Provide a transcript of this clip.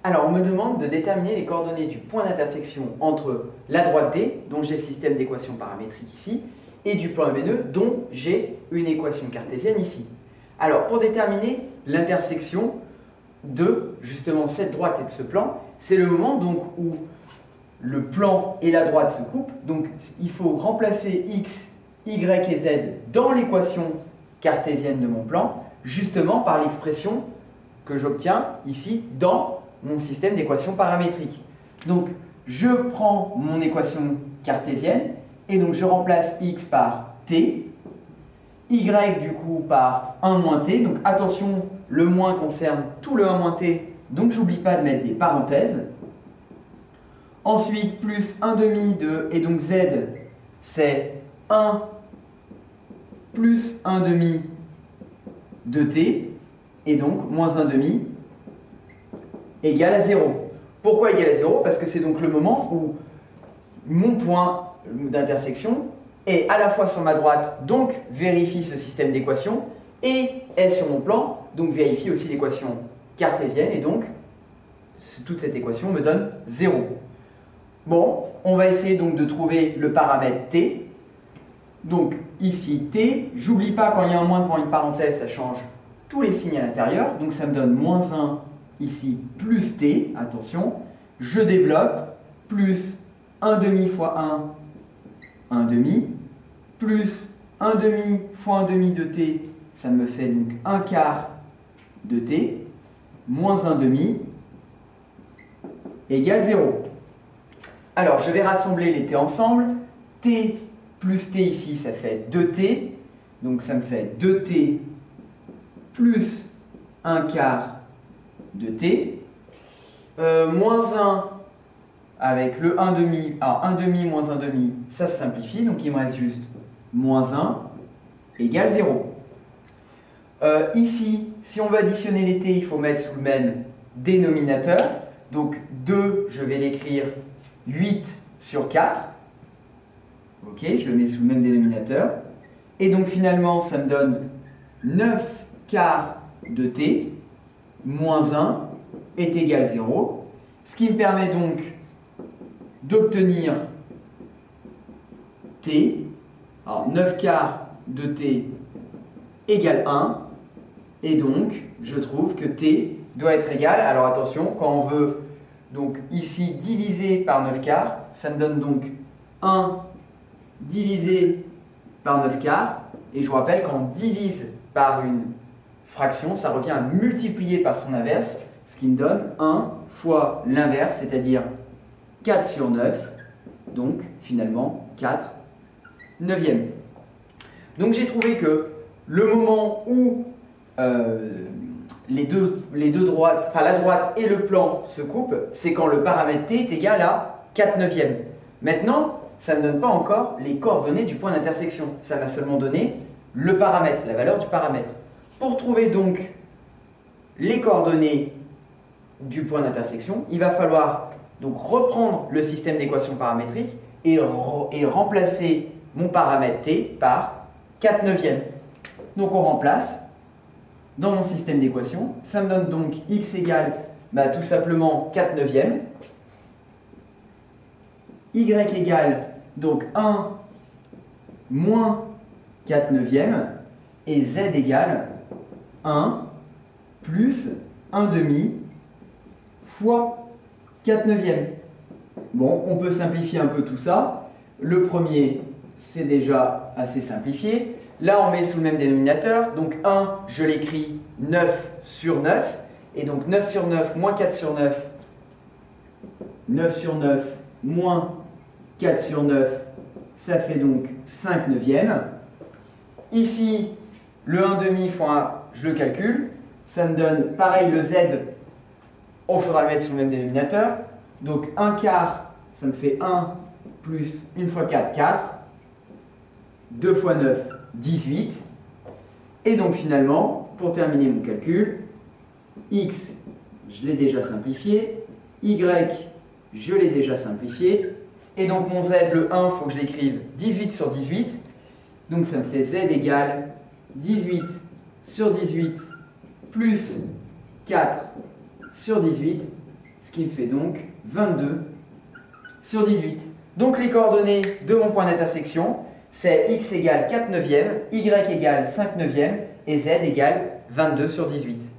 Alors, on me demande de déterminer les coordonnées du point d'intersection entre la droite D, dont j'ai le système d'équations paramétriques ici, et du plan MNE, dont j'ai une équation cartésienne ici. Alors, pour déterminer l'intersection de justement cette droite et de ce plan, c'est le moment donc où le plan et la droite se coupent. Donc, il faut remplacer x, y et z dans l'équation cartésienne de mon plan, justement par l'expression que j'obtiens ici dans mon système d'équations paramétriques. Donc, je prends mon équation cartésienne et donc je remplace x par t, y du coup par 1 moins t. Donc attention, le moins concerne tout le 1 moins t, donc j'oublie pas de mettre des parenthèses. Ensuite, plus 1 demi de, et donc z, c'est 1 plus 1 demi de t, et donc moins 1 demi égale à 0. Pourquoi égal à 0? Parce que c'est donc le moment où mon point d'intersection est à la fois sur ma droite, donc vérifie ce système d'équations, et est sur mon plan, donc vérifie aussi l'équation cartésienne, et donc toute cette équation me donne 0. Bon, on va essayer donc de trouver le paramètre t. Donc ici t, j'oublie pas quand il y a un moins devant une parenthèse, ça change tous les signes à l'intérieur, donc ça me donne moins 1 ici plus t, attention, je développe, plus 1 demi fois 1 demi, plus 1 demi fois 1 demi de t, ça me fait donc 1 quart de t, moins 1 demi égale 0. Alors, je vais rassembler les t ensemble. T plus t ici, ça fait 2t. Donc, ça me fait 2t plus 1 quart de t. Moins 1 avec le 1 demi. Alors, 1 demi moins 1 demi, ça se simplifie. Donc, il me reste juste moins 1 égale 0. Ici, si on veut additionner les t, il faut mettre sous le même dénominateur. Donc, 2, je vais l'écrire 8 sur 4. Ok, je le mets sous le même dénominateur. Et donc finalement, ça me donne 9 quarts de t, moins 1 est égal à 0. Ce qui me permet donc d'obtenir t. Alors 9 quarts de t égale 1. Et donc, je trouve que t doit être égal. Alors attention, quand on veut donc ici diviser par 9 quarts, ça me donne donc 1 divisé par 9 quarts. Et je vous rappelle, quand on divise par une fraction, ça revient à multiplier par son inverse, ce qui me donne 1 fois l'inverse, c'est-à-dire 4 sur 9. Donc finalement 4 neuvièmes. Donc j'ai trouvé que le moment où les deux droites, enfin la droite et le plan se coupent, c'est quand le paramètre t est égal à 4 neuvièmes. Maintenant, ça ne donne pas encore les coordonnées du point d'intersection. Ça m'a seulement donné le paramètre, la valeur du paramètre. Pour trouver donc les coordonnées du point d'intersection, il va falloir donc reprendre le système d'équations paramétriques et remplacer mon paramètre t par 4 neuvièmes. Donc on remplace dans mon système d'équations. Ça me donne donc x égale tout simplement 4 neuvièmes. Y égale donc 1 moins 4 neuvièmes. Et z égale 1 plus 1 demi fois 4 neuvièmes. Bon, on peut simplifier un peu tout ça. Le premier, c'est déjà assez simplifié. Là, on met sous le même dénominateur. Donc 1, je l'écris 9 sur 9. Et donc 9 sur 9 moins 4 sur 9. 9 sur 9 moins 4 sur 9. Ça fait donc 5 neuvièmes. Ici, le 1 demi fois 1, je le calcule. Ça me donne, pareil, le z. Il faudra le mettre sous le même dénominateur. Donc 1 quart, ça me fait 1 plus 1 fois 4, 4. 2 fois 9, 18. Et donc finalement, pour terminer mon calcul, x, je l'ai déjà simplifié. Y, je l'ai déjà simplifié. Et donc mon z, le 1, il faut que je l'écrive 18 sur 18. Donc ça me fait z égale 18 sur 18 plus 4 sur 18. ce qui me fait donc 22 sur 18. Donc les coordonnées de mon point d'intersection, c'est x égale 4 neuvièmes, y égale 5 neuvièmes et z égale 22 sur 18.